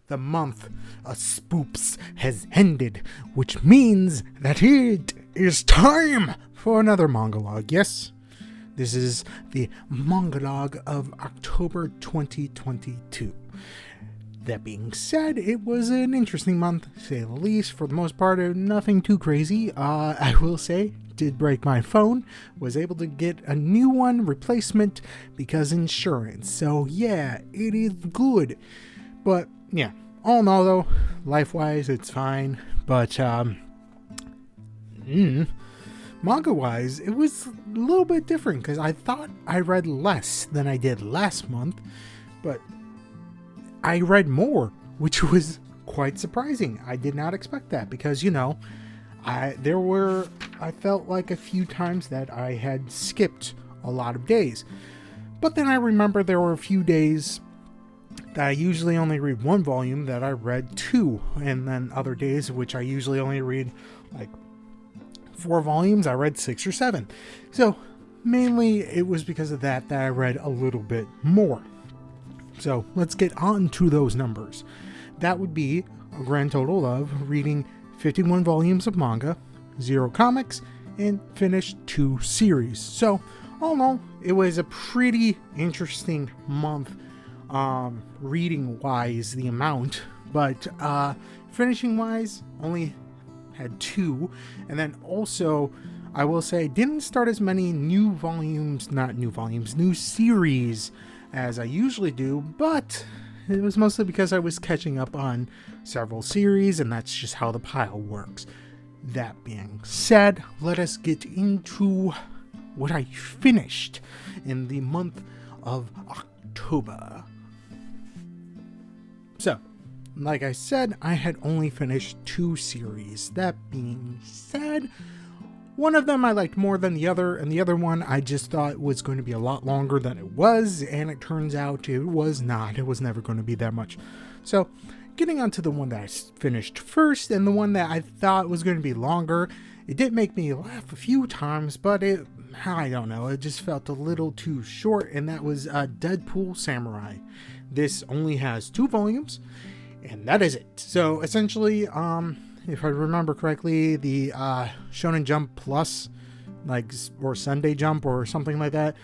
the month of spoops has ended, which means that it is time for another manga log. Yes, this is the manga log of October 2022. That being said, it was an interesting month, to say the least. For the most part, nothing too crazy. I will say, did break my phone. Was able to get a new one, replacement, because insurance. So yeah, it is good. But yeah, all in all though, life-wise, it's fine. But manga-wise, it was a little bit different because I thought I read less than I did last month, but I read more, which was quite surprising. I did not expect that because, I felt like a few times that I had skipped a lot of days. But then I remember there were a few days that I usually only read one volume that I read two. And then other days, which I usually only read like 4 volumes, I read 6 or 7. So mainly it was because of that I read a little bit more. So let's get on to those numbers. That would be a grand total of reading 51 volumes of manga, 0 comics, and finished 2 series. So all in all, it was a pretty interesting month reading wise, the amount, but finishing wise only had 2. And then also I will say didn't start as many new series as I usually do, but it was mostly because I was catching up on several series, and that's just how the pile works. That being said, let us get into what I finished in the month of October. So, like I said, I had only finished 2 series. That being said, one of them I liked more than the other, and the other one I just thought was going to be a lot longer than it was, and it turns out it was not. It was never going to be that much. So, getting on to the one that I finished first, and the one that I thought was going to be longer, it did make me laugh a few times, but I don't know, it just felt a little too short, and that was Deadpool Samurai. This only has 2 volumes, and that is it. So, essentially, if I remember correctly, the Shonen Jump Plus, or Sunday Jump or something like that,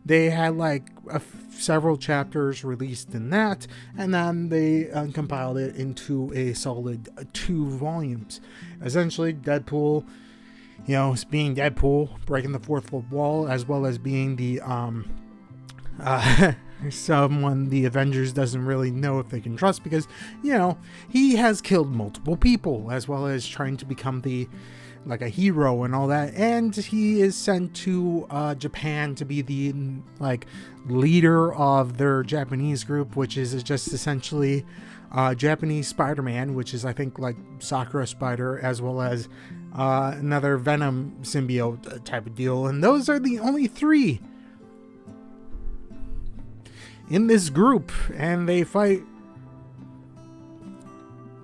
they had several chapters released in that, and then they compiled it into a solid 2 volumes. Essentially, Deadpool, being Deadpool, breaking the fourth wall, as well as being the someone the Avengers doesn't really know if they can trust because, he has killed multiple people, as well as trying to become a hero and all that, and he is sent to Japan to be the leader of their Japanese group, which is just essentially Japanese Spider-Man, which is I think Sakura Spider, as well as another Venom symbiote type of deal, and those are the only 3 in this group, and they fight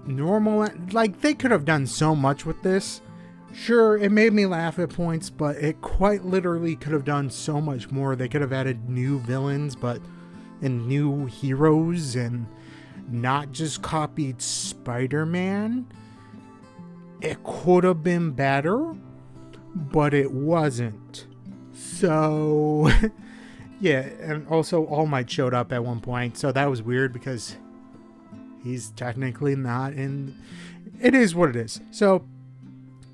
normal. They could have done so much with this. Sure, it made me laugh at points, but it quite literally could have done so much more. They could have added new villains, and new heroes, and not just copied Spider-Man. It could have been better, but it wasn't. So yeah, and also All Might showed up at one point, so that was weird because he's technically not in. It is what it is. So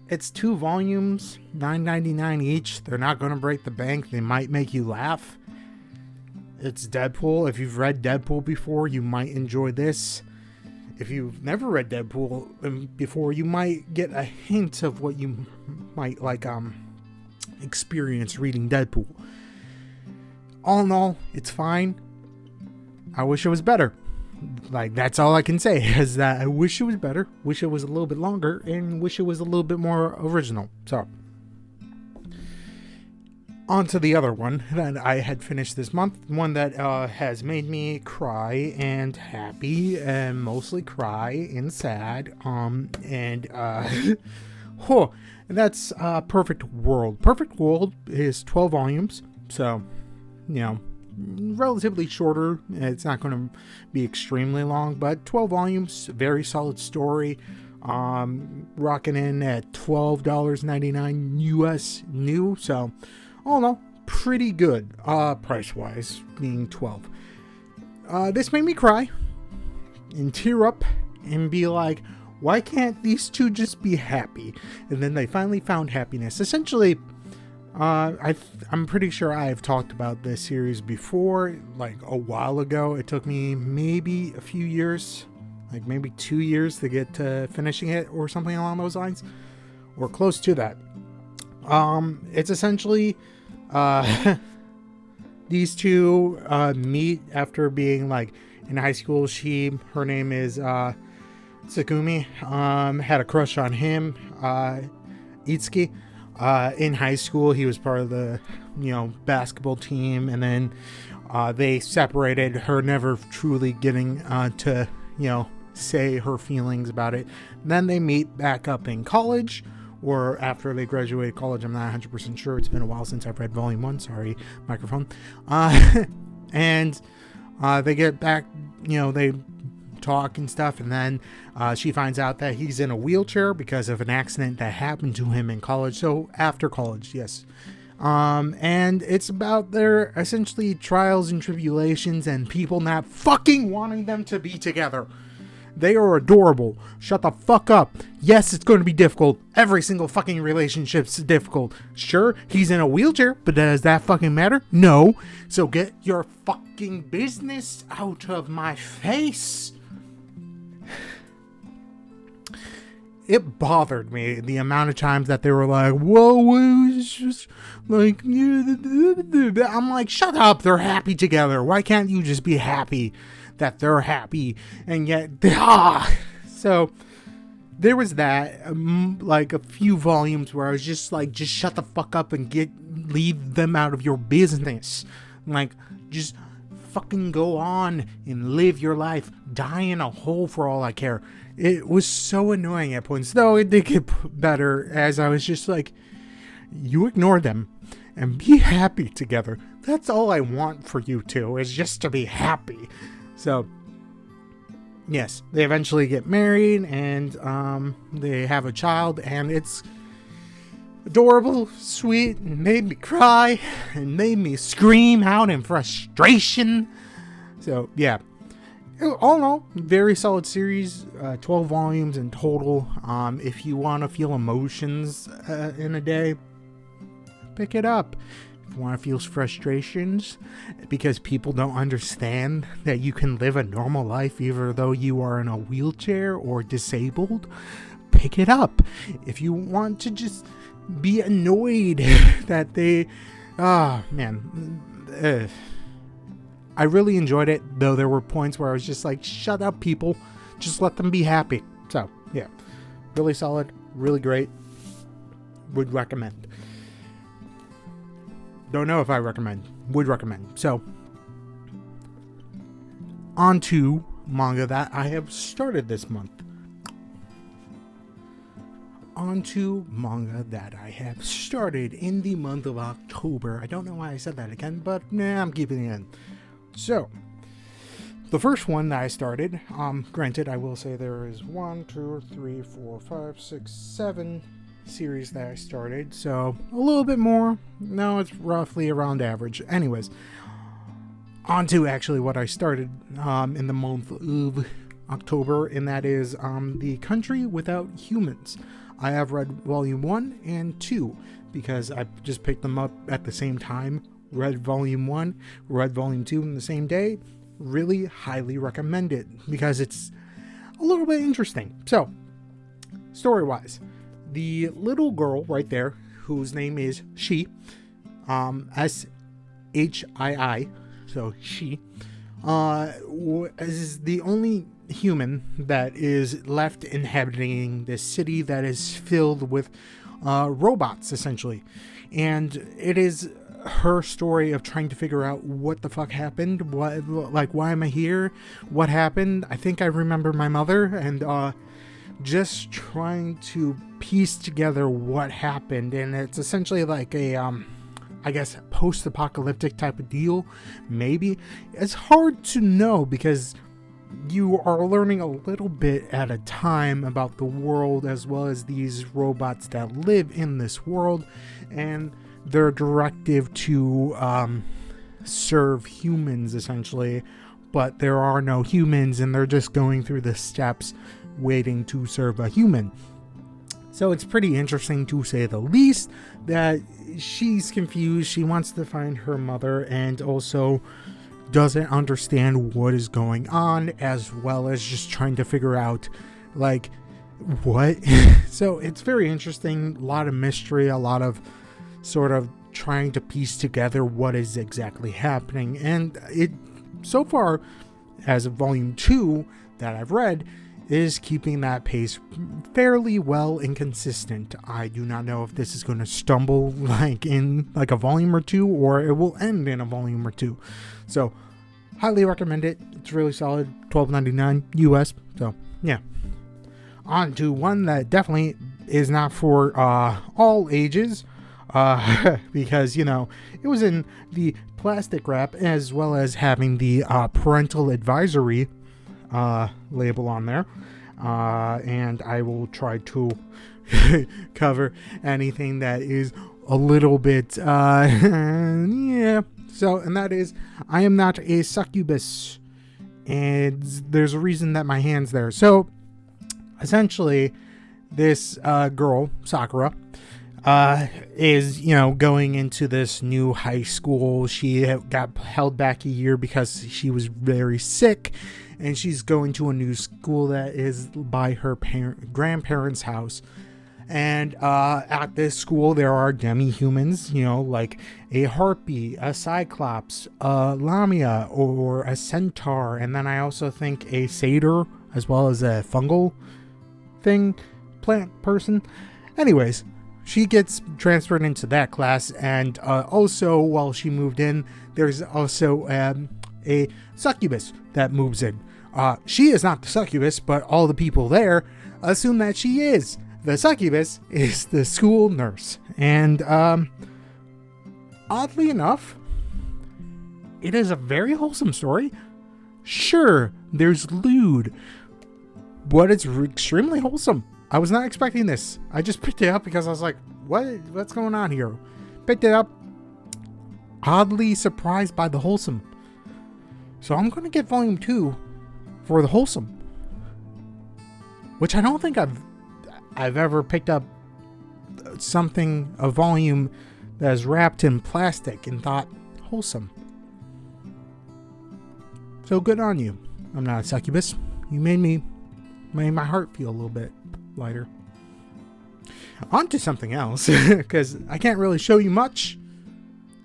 it's 2 volumes, $9.99 each. They're not going to break the bank. They might make you laugh. It's Deadpool. If you've read Deadpool before, you might enjoy this. If you've never read Deadpool before, you might get a hint of what you might experience reading Deadpool. All in all, it's fine. I wish it was better. That's all I can say, is that I wish it was better, wish it was a little bit longer, and wish it was a little bit more original. So, on to the other one that I had finished this month, one that has made me cry and happy, and mostly cry and sad, and that's Perfect World. Perfect World is 12 volumes, so, relatively shorter. It's not going to be extremely long, but 12 volumes, very solid story. Rocking in at $12.99 US new. So, all in all, pretty good, price-wise, being 12. This made me cry and tear up and be like, why can't these two just be happy? And then they finally found happiness. Essentially, I'm pretty sure I've talked about this series before, like a while ago. It took me maybe a few years, like maybe 2 years to get to finishing it or something along those lines, or close to that. It's essentially, these two, meet after being like in high school. Her name is, Tsukumi, had a crush on him, Itsuki. In high school, he was part of the, basketball team, and then, they separated, her never truly getting, to, say her feelings about it. And then they meet back up in college, or after they graduated college. I'm not 100% sure. It's been a while since I've read volume 1. Sorry, microphone. And, they get back, they talk and stuff, and then she finds out that he's in a wheelchair because of an accident that happened to him in college. So after college, yes. And it's about their essentially trials and tribulations and people not fucking wanting them to be together. They are adorable. Shut the fuck up. Yes, it's going to be difficult. Every single fucking relationship's difficult. Sure, he's in a wheelchair, but does that fucking matter? No. So get your fucking business out of my face. It bothered me the amount of times that they were like, whoa, it was just like, I'm like, shut up, they're happy together. Why can't you just be happy that they're happy? And yet, so there was that, like a few volumes where I was just like, just shut the fuck up and leave them out of your business. Like, just fucking go on and live your life. Die in a hole for all I care. It was so annoying at points, though it did get better as I was just like, you ignore them and be happy together. That's all I want for you two, is just to be happy. So, yes, they eventually get married, and they have a child, and it's adorable, sweet, and made me cry, and made me scream out in frustration. So, yeah. All in all, very solid series, 12 volumes in total. If you want to feel emotions in a day, pick it up. If you want to feel frustrations because people don't understand that you can live a normal life even though you are in a wheelchair or disabled, pick it up. If you want to just be annoyed that they... I really enjoyed it, though there were points where I was just like, shut up, people. Just let them be happy. So, yeah. Really solid. Really great. Would recommend. Don't know if I recommend. Would recommend. So, on to manga that I have started this month. On to manga that I have started in the month of October. I don't know why I said that again, but I'm keeping it in. So, the first one that I started, granted, I will say there is 1, 2, 3, 4, 5, 6, 7 series that I started, so a little bit more. No, it's roughly around average. Anyways, on to actually what I started in the month of October, and that is The Country Without Humans. I have read volume 1 and 2 because I just picked them up at the same time. Read volume 1, read volume 2 in the same day. Really highly recommend it because it's a little bit interesting. So, story-wise, the little girl right there, whose name is Shi, S-H-I-I, so Shi, is the only human that is left inhabiting this city that is filled with robots, essentially. And it is her story of trying to figure out what the fuck happened, why am I here, what happened. I think I remember my mother, and just trying to piece together what happened. And it's essentially like a I guess, post-apocalyptic type of deal. Maybe. It's hard to know because you are learning a little bit at a time about the world as well as these robots that live in this world and their directive to serve humans, essentially. But there are no humans and they're just going through the steps waiting to serve a human. So it's pretty interesting, to say the least, that she's confused. She wants to find her mother and also doesn't understand what is going on, as well as just trying to figure out, like, what? So it's very interesting. A lot of mystery, a lot of sort of trying to piece together what is exactly happening. And it, so far, as of volume 2 that I've read, is keeping that pace fairly well and consistent. I do not know if this is going to stumble like in like a volume or 2, or it will end in a volume or 2. So highly recommend it. It's really solid. $12.99 US. So yeah. On to one that definitely is not for all ages, because, you know, it was in the plastic wrap as well as having the parental advisory label on there, and I will try to cover anything that is a little bit yeah. So, and that is, I am not a succubus, and there's a reason that my hand's there. So essentially this girl, Sakura, is, you know, going into this new high school. She got held back a year because she was very sick, and she's going to a new school that is by her grandparents' house. And at this school, there are demi-humans, you know, like a harpy, a cyclops, a lamia, or a centaur, and then I also think a satyr, as well as a fungal thing, plant person. Anyways, she gets transferred into that class, and also, while she moved in, there's also a succubus that moves in. She is not the succubus, but all the people there assume that she is. The succubus is the school nurse. And oddly enough, it is a very wholesome story. Sure, there's lewd, but it's extremely wholesome. I was not expecting this. I just picked it up because I was like, what's going on here? Picked it up, oddly surprised by the wholesome. So I'm going to get volume 2 for the wholesome, which I don't think I've ever picked up something, a volume that is wrapped in plastic and thought wholesome. So good on you. I'm not a succubus. You made my heart feel a little bit lighter. On to something else, because I can't really show you much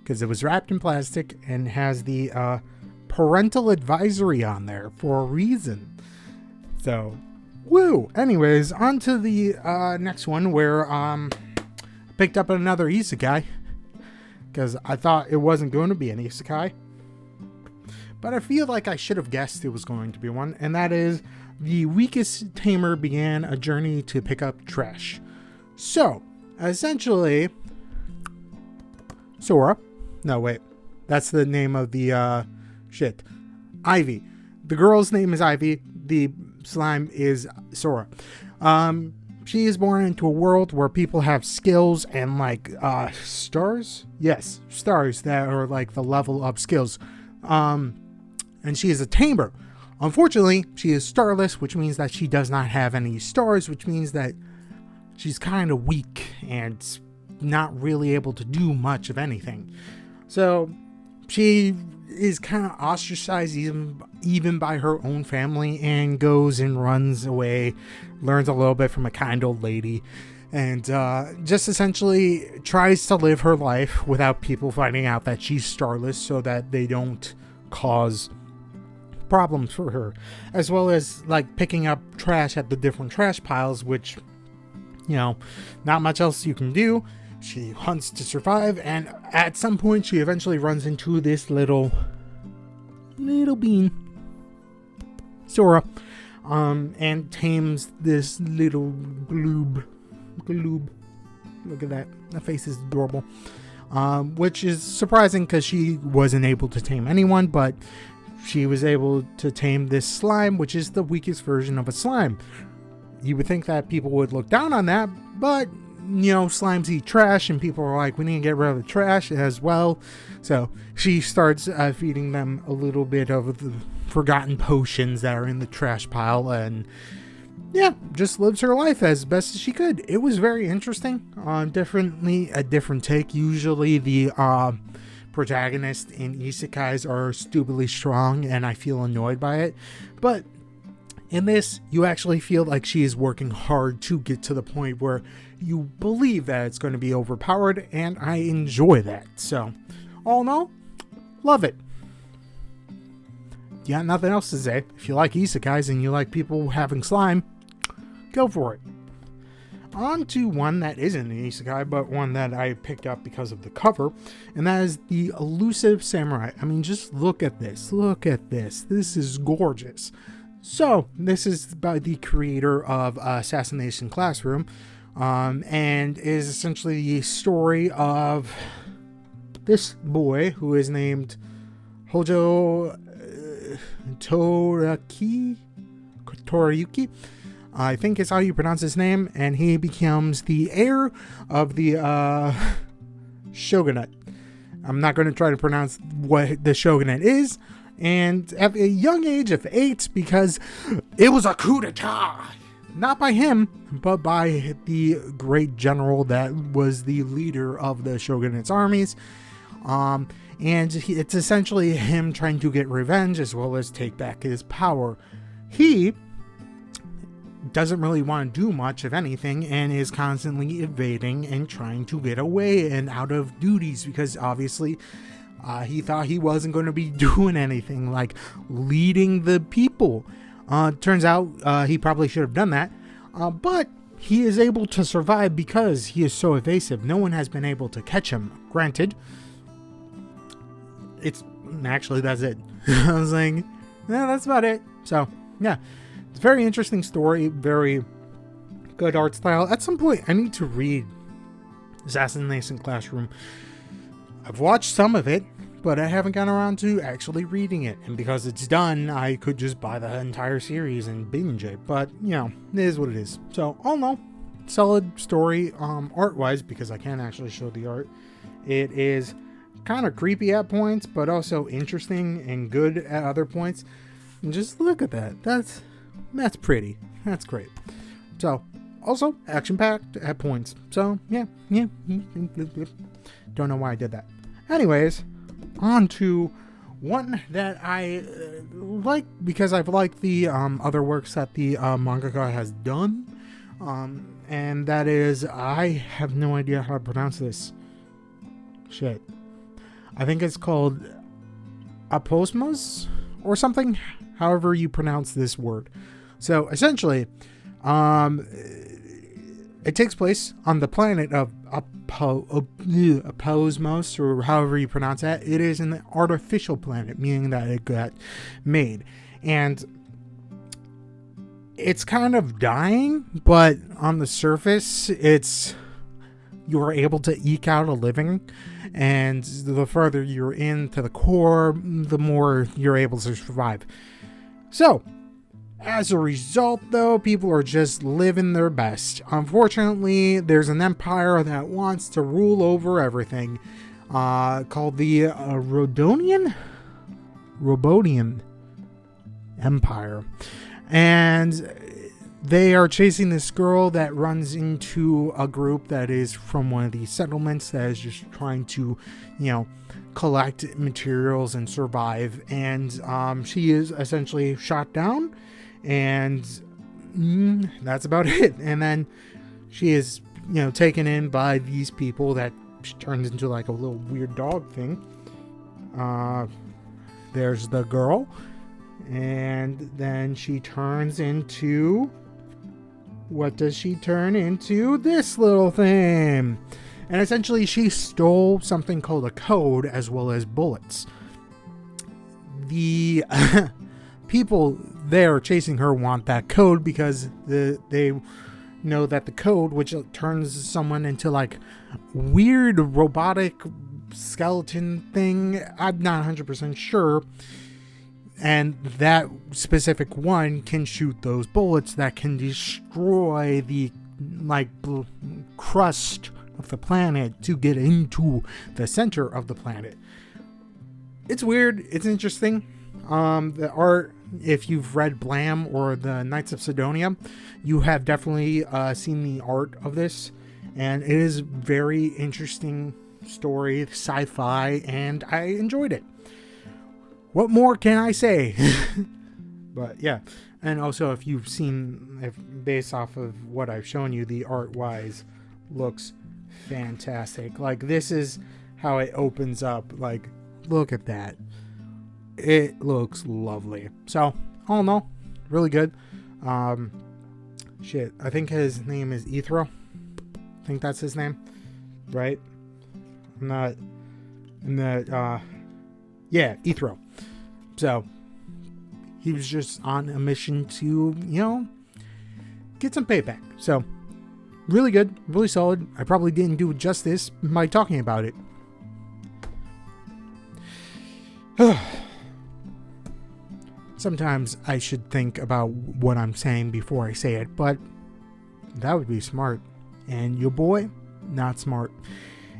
because it was wrapped in plastic and has the parental advisory on there for a reason. So woo. Anyways, on to the next one, where I picked up another isekai because I thought it wasn't going to be an isekai, but I feel like I should have guessed it was going to be one, and that is The Weakest Tamer Began a Journey to Pick Up Trash. So essentially, Sora, no wait, that's the name of the Ivy. The girl's name is Ivy. The slime is Sora. She is born into a world where people have skills and like stars. Yes, stars that are like the level up skills. And she is a tamer. Unfortunately, she is starless, which means that she does not have any stars, which means that she's kind of weak and not really able to do much of anything. So she is kind of ostracized even by her own family, and goes and runs away, learns a little bit from a kind old lady, and just essentially tries to live her life without people finding out that she's starless, so that they don't cause problems for her, as well as like picking up trash at the different trash piles, which, you know, not much else you can do. She hunts to survive, and at some point she eventually runs into this little bean, Sora, and tames this little gloob. Look at that. That face is adorable. which is surprising because she wasn't able to tame anyone, but she was able to tame this slime, which is the weakest version of a slime. You would think that people would look down on that, but slimes eat trash, and people are like, we need to get rid of the trash as well. So she starts feeding them a little bit of the forgotten potions that are in the trash pile, and just lives her life as best as she could. It was very interesting. Definitely a different take. Usually the protagonists in isekais are stupidly strong, and I feel annoyed by it. But in this, you actually feel like she is working hard to get to the point where you believe that it's going to be overpowered, and I enjoy that. So, all in all, love it. You got nothing else to say. If you like isekais and you like people having slime, go for it. On to one that isn't an isekai, but one that I picked up because of the cover, and that is The Elusive Samurai. I mean, just look at this. Look at this. This is gorgeous. So, this is by the creator of Assassination Classroom, and is essentially the story of this boy who is named Hojo Toriyuki, I think is how you pronounce his name, and he becomes the heir of the shogunate. I'm not going to try to pronounce what the shogunate is, and at a young age of 8, because it was a coup d'etat, not by him, but by the great general that was the leader of the shogunate's armies, and it's essentially him trying to get revenge as well as take back his power. He doesn't really want to do much of anything, and is constantly evading and trying to get away and out of duties, because obviously he thought he wasn't going to be doing anything like leading the people. Turns out he probably should have done that, but he is able to survive because he is so evasive. No one has been able to catch him. Granted, that's it. I was like, yeah, that's about it. So yeah, it's a very interesting story, very good art style. At some point, I need to read Assassination Classroom. I've watched some of it, but I haven't gotten around to actually reading it. And because it's done, I could just buy the entire series and binge it. But, it is what it is. So, all in all, solid story, art-wise, because I can't actually show the art. It is kind of creepy at points, but also interesting and good at other points. And just look at that. That's pretty. That's great. So, also action-packed at points. So, yeah. Don't know why I did that. Anyways, on to one that I like because I've liked the other works that the mangaka has done. And that is, I have no idea how to pronounce this. Shit. I think it's called Aposmos or something, however you pronounce this word. So essentially, it takes place on the planet of Aposmos, or however you pronounce that. It is an artificial planet, meaning that it got made. And it's kind of dying, but on the surface, you're able to eke out a living. And the further you're into the core, the more you're able to survive. So, as a result, though, people are just living their best. Unfortunately, there's an empire that wants to rule over everything, called the Robodian Empire. And they are chasing this girl that runs into a group that is from one of these settlements that is just trying to, collect materials and survive. And she is essentially shot down. And that's about it. And then she is, taken in by these people that she turns into like a little weird dog thing. There's the girl. And then she turns into... What does she turn into? This little thing. And essentially she stole something called a code as well as bullets. The people there chasing her want that code because they know that the code, which turns someone into like weird robotic skeleton thing, I'm not 100% sure, and that specific one can shoot those bullets that can destroy the crust of the planet to get into the center of the planet. It's weird. It's interesting. The art, if you've read Blam or the Knights of Sidonia, you have definitely seen the art of this, and it is very interesting story, sci-fi, and I enjoyed it. What more can I say? But yeah, and also if you've seen, based off of what I've shown you, the art-wise looks fantastic. Like, this is how it opens up. Like, look at that. It looks lovely. So, all in all, really good. Shit, I think his name is Ethro. I think that's his name, right? Yeah, Ethro. So, he was just on a mission to, get some payback. So, really good, really solid. I probably didn't do it justice by talking about it. Sometimes I should think about what I'm saying before I say it, but that would be smart. And your boy, not smart.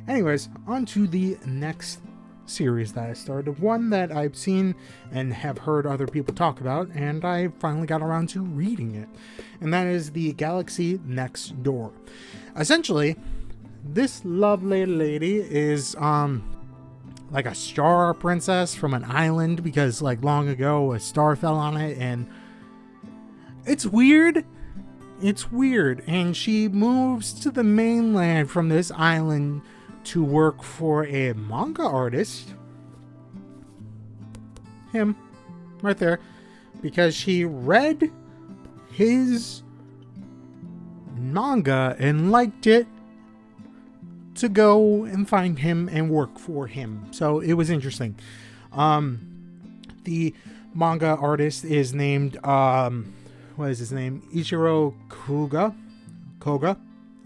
Anyways, on to the next series that I started. One that I've seen and have heard other people talk about, and I finally got around to reading it. And that is The Galaxy Next Door. Essentially, this lovely lady is like a star princess from an island, because like long ago a star fell on it, and it's weird. It's weird. And she moves to the mainland from this island to work for a manga artist. Him. Right there. Because she read his manga and liked it, to go and find him and work for him. So it was interesting. The manga artist is named, what is his name? Ichiro Koga,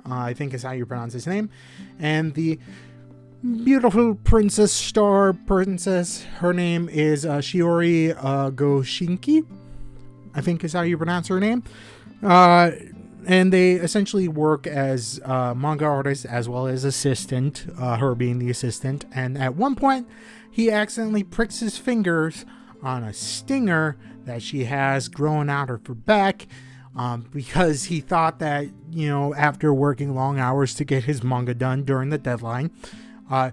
I think is how you pronounce his name. And the beautiful star princess, her name is Shiori Goshinki, I think is how you pronounce her name. And they essentially work as manga artists as well as assistant, her being the assistant. And at one point, he accidentally pricks his fingers on a stinger that she has growing out of her back, because he thought that, after working long hours to get his manga done during the deadline,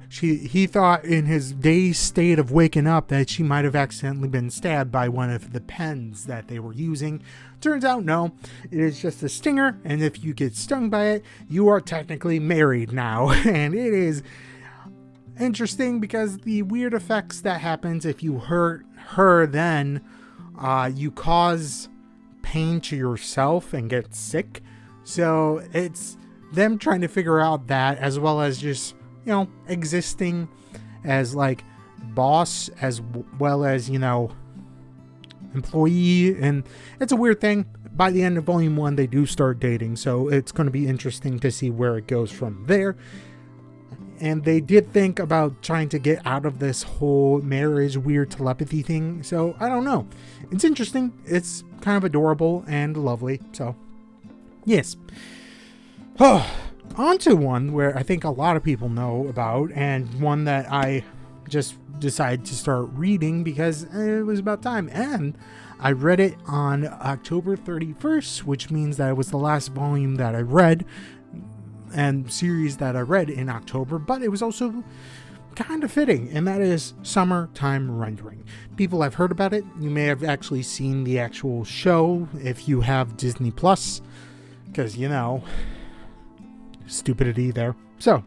he thought in his dazed state of waking up that she might have accidentally been stabbed by one of the pens that they were using. Turns out, no, it is just a stinger, and if you get stung by it, you are technically married now. And it is interesting because the weird effects that happens if you hurt her, then you cause pain to yourself and get sick. So it's them trying to figure out that, as well as just existing as like boss as well as employee. And it's a weird thing. By the end of volume 1, they do start dating, so it's going to be interesting to see where it goes from there. And they did think about trying to get out of this whole marriage weird telepathy thing, so I don't know. It's interesting. It's kind of adorable and lovely. So yes. On to one where I think a lot of people know about, and one that I just decided to start reading because it was about time. And I read it on October 31st, which means that it was the last volume that I read and series that I read in October, but it was also kind of fitting, and that is Summertime Rendering. People have heard about it. You may have actually seen the actual show if you have Disney Plus, because stupidity there. So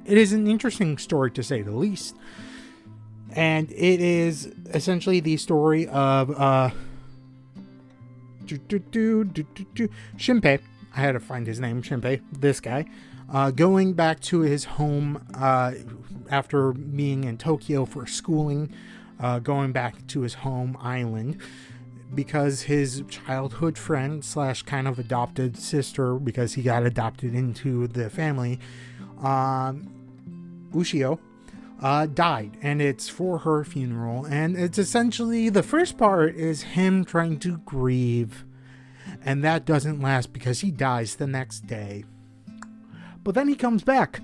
it is an interesting story to say the least, and it is essentially the story of Shinpei. I had to find his name. Shinpei, this guy, going back to his home after being in Tokyo for schooling, going back to his home island because his childhood friend slash kind of adopted sister, because he got adopted into the family, Ushio, died, and it's for her funeral. And it's essentially, the first part is him trying to grieve, and that doesn't last because he dies the next day. But then he comes back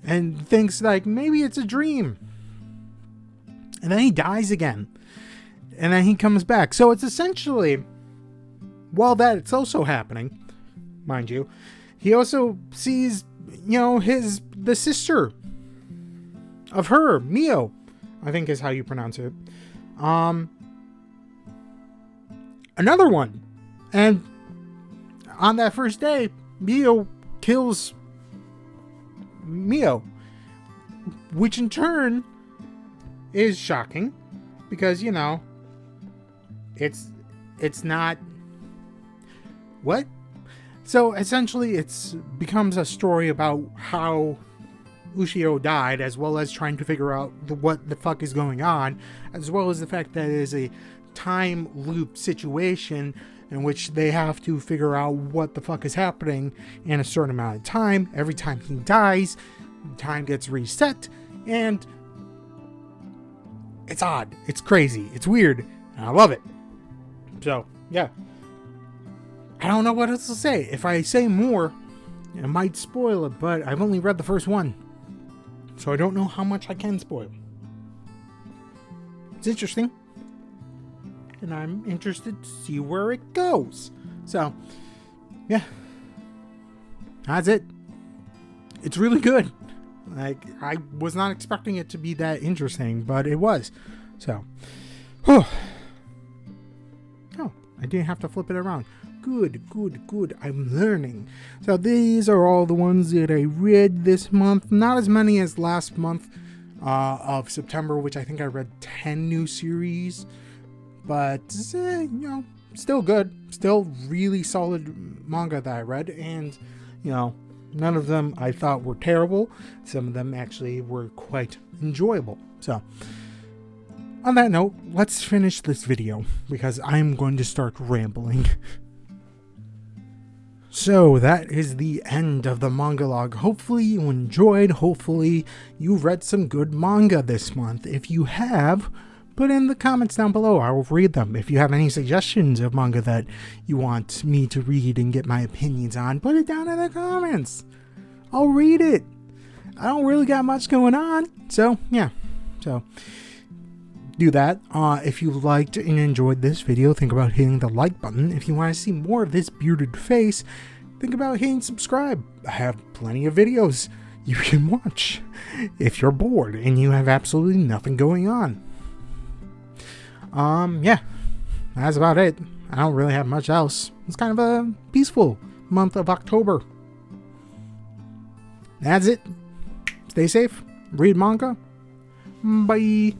and thinks like maybe it's a dream, and then he dies again, and then he comes back. So it's essentially, while that's also happening, mind you, he also sees, the sister of her, Mio, I think is how you pronounce it. Another one. And on that first day, Mio kills Mio, which in turn is shocking because, it's not what? So essentially it becomes a story about how Ushio died, as well as trying to figure out what the fuck is going on, as well as the fact that it is a time loop situation in which they have to figure out what the fuck is happening in a certain amount of time. Every time he dies, time gets reset, and it's odd, it's crazy, it's weird, and I love it. So, yeah. I don't know what else to say. If I say more, it might spoil it, but I've only read the first one, so I don't know how much I can spoil. It's interesting, and I'm interested to see where it goes. So, yeah. That's it. It's really good. Like, I was not expecting it to be that interesting, but it was. So, oh, I didn't have to flip it around. Good. I'm learning. So these are all the ones that I read this month. Not as many as last month of September, which I think I read 10 new series. But, still good. Still really solid manga that I read. And, none of them I thought were terrible. Some of them actually were quite enjoyable. So, on that note, let's finish this video because I'm going to start rambling. So that is the end of the manga log. Hopefully you enjoyed. Hopefully you read some good manga this month. If you have, put in the comments down below. I will read them. If you have any suggestions of manga that you want me to read and get my opinions on, put it down in the comments. I'll read it. I don't really got much going on. So, yeah. So, do that. If you liked and enjoyed this video, think about hitting the like button. If you want to see more of this bearded face, think about hitting subscribe. I have plenty of videos you can watch if you're bored and you have absolutely nothing going on. Yeah, that's about it. I don't really have much else. It's kind of a peaceful month of October. That's it. Stay safe. Read manga. Bye.